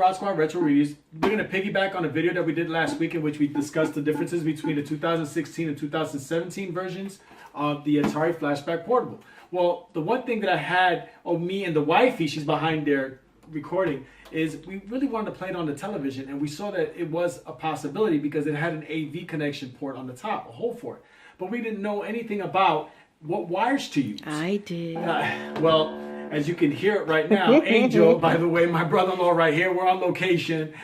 RodzSquad Retro Reviews. We're going to piggyback on a video that we did last week in which we discussed the differences between the 2016 and 2017 versions of the Atari Flashback Portable. Well, the one thing that I had of me and the wifey, she's behind there recording, is we really wanted to play it on the television, and we saw that it was a possibility because it had an AV connection port on the top, a hole for it. But we didn't know anything about what wires to use. I did. Well, as you can hear it right now, Angel, by the way, my brother-in-law right here, we're on location.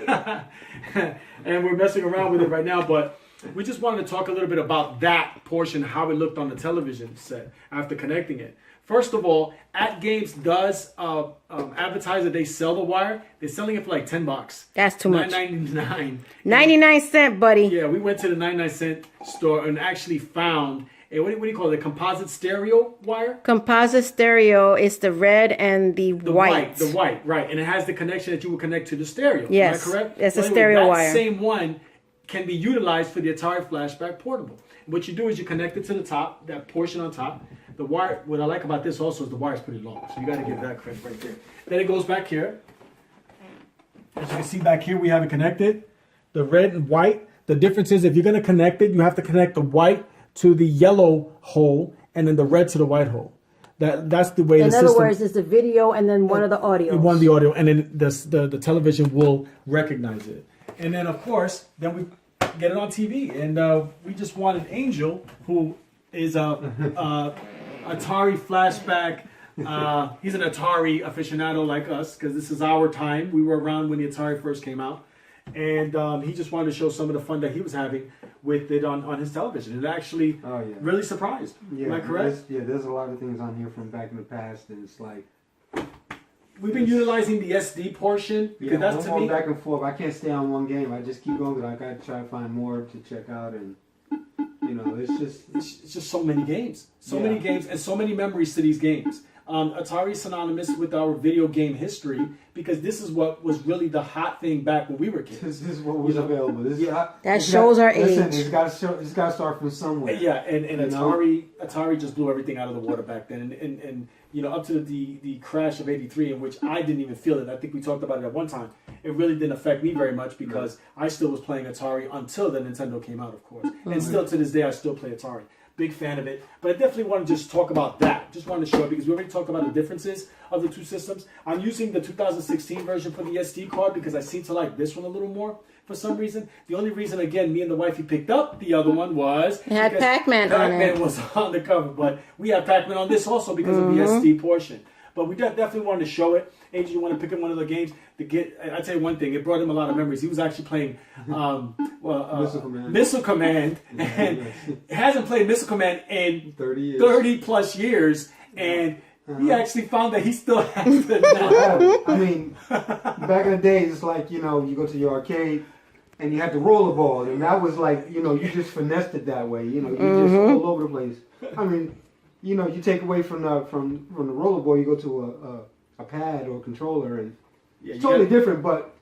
And we're messing around with it right now, but we just wanted to talk a little bit about that portion, how it looked on the television set after connecting it. First of all, At Games does advertise that they sell the wire. They're selling it for like $10. That's too much. $9.99. 99-cent, buddy. Yeah, we went to the 99-cent store and actually found a, what do you call it, a composite stereo wire? Composite stereo is the red and the white. The white, right. And it has the connection that you would connect to the stereo. Yes, am I correct? it's a Anyway, stereo that wire. Same one can be utilized for the Atari Flashback Portable. What you do is you connect it to the top, that portion on top. The wire, what I like about this also is the wire is pretty long. So you got to give that credit right there. Then it goes back here. As you can see back here, we have it connected. The red and white. The difference is if you're going to connect it, you have to connect the white to the yellow hole and then the red to the white hole. That's the way the system... In other words, it's the video and then one of the audio. One of the audio, and then the television will recognize it. And then, of course, then we get it on TV. And we just wanted Angel, who is a Atari Flashback. He's an Atari aficionado like us, because this is our time. We were around when the Atari first came out. And he just wanted to show some of the fun that he was having with it on his television. It actually really surprised. Yeah, am I correct? There's a lot of things on here from back in the past, and it's like... We've been utilizing the SD portion, because that's to me... back and forth. I can't stay on one game. I just keep going, because I got to try to find more to check out, and... You know, it's just so many games. So many games and so many memories to these games. Atari is synonymous with our video game history because this is what was really the hot thing back when we were kids. This is what was available. That shows our age. Listen, it's got to start from somewhere. Yeah, and Atari just blew everything out of the water back then. And you know, up to the crash of '83, in which I didn't even feel it. I think we talked about it at one time. It really didn't affect me very much because I still was playing Atari until the Nintendo came out, of course. And still to this day, I still play Atari. Big fan of it. But I definitely want to just talk about that. Just wanted to show it because we already talked about the differences of the two systems. I'm using the 2016 version for the SD card because I seem to like this one a little more for some reason. The only reason, again, me and the wifey picked up the other one was... It had Pac-Man on it. Pac-Man was on the cover. But we have Pac-Man on this also because of the SD portion. But we definitely wanted to show it. Angel, you want to pick up one of the games to get? I'd tell you one thing. It brought him a lot of memories. He was actually playing Missile Command, and hasn't played Missile Command in 30 plus years, and he actually found that he still has it now. I mean, back in the days, it's like, you know, you go to your arcade and you had the rollerball, and that was like, you know, you just finessed it that way. You know, you just all over the place. I mean, you know, you take away from the rollerball, you go to a pad or a controller, and it's totally different. But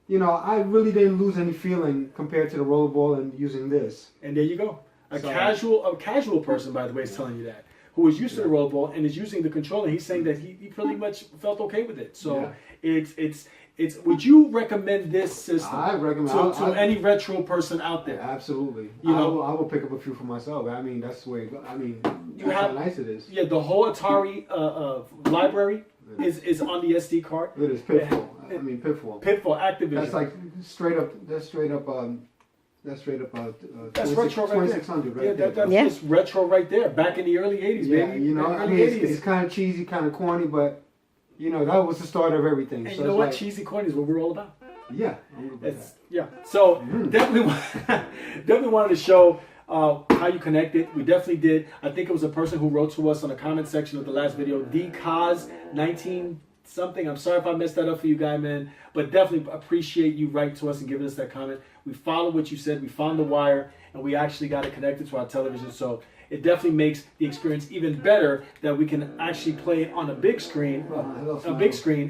you know, I really didn't lose any feeling compared to the rollerball and using this. And there you go. A casual person, by the way, is telling you that, who is used to the rollerball and is using the controller. He's saying that he pretty much felt okay with it. So it's. Would you recommend this system? I recommend to any retro person out there? Absolutely. You know, I will pick up a few for myself. I mean, that's the way it goes. I mean, that's how nice it is. Yeah, the whole Atari library is on the SD card. It is Pitfall. I mean, Pitfall. Pitfall, Activision. That's like straight up. That's retro right 2600 there. That's just retro right there. Back in the early '80s, yeah, baby. you know, I mean, it's kind of cheesy, kind of corny, but you know, that was the start of everything. And so you know what? Cheesy corny is what we're all about. Yeah, So definitely wanted to show how you connect it. We definitely did. I think it was a person who wrote to us on the comment section of the last video, DCOS19 something. I'm sorry if I messed that up for you, guy, man. But definitely appreciate you writing to us and giving us that comment. We followed what you said. We found the wire, and we actually got it connected to our television. So it definitely makes the experience even better that we can actually play it on a big screen,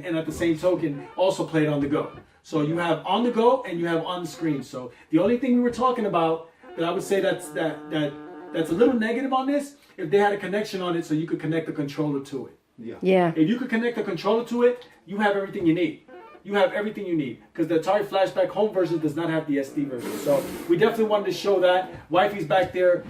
and at the same token also play it on the go. So you have on the go and you have on the screen. So the only thing we were talking about that I would say that's a little negative on this, if they had a connection on it so you could connect the controller to it. Yeah. If you could connect the controller to it, you have everything you need. you have everything you need. Because the Atari Flashback home version does not have the SD version. So we definitely wanted to show that. Wifey's back there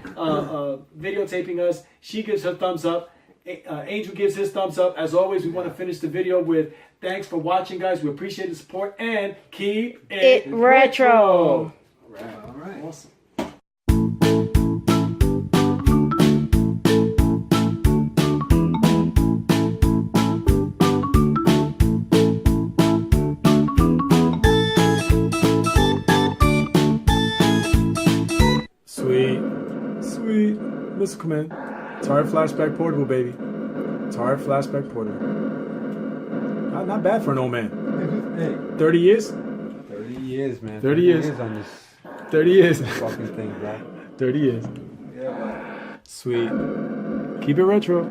videotaping us. She gives her thumbs up. Angel gives his thumbs up. As always, we want to finish the video with thanks for watching, guys. We appreciate the support and keep it retro. retro. All right. Awesome. Sweet. Mr. Command. Atari Flashback Portable, baby. Atari Flashback Portable. Not bad for an old man. Hey, 30 years? 30 years, man. 30 years. on this 30 years. fucking thing, bro. 30 years. Yeah. Sweet. Keep it retro.